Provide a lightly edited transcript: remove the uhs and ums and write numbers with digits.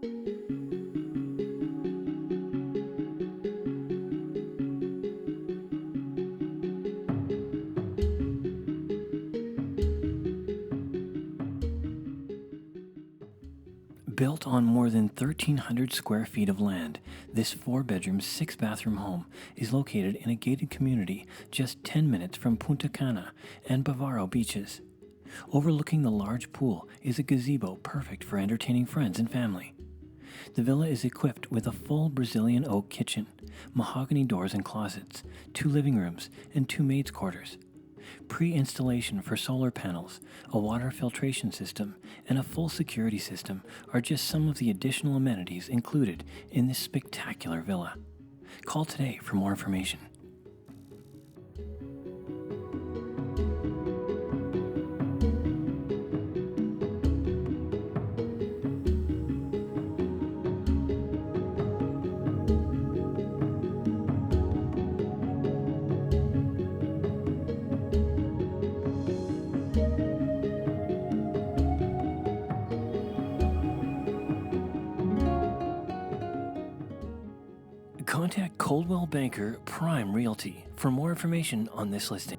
Built on more than 1,300 square feet of land, this 4-bedroom, 6-bathroom home is located in a gated community just 10 minutes from Punta Cana and Bavaro beaches. Overlooking the large pool is a gazebo perfect for entertaining friends and family. The villa is equipped with a full Brazilian oak kitchen, mahogany doors and closets, 2 living rooms, and 2 maids' quarters. Pre-installation for solar panels, a water filtration system, and a full security system are just some of the additional amenities included in this spectacular villa. Call today for more information. Contact Coldwell Banker Prime Realty for more information on this listing.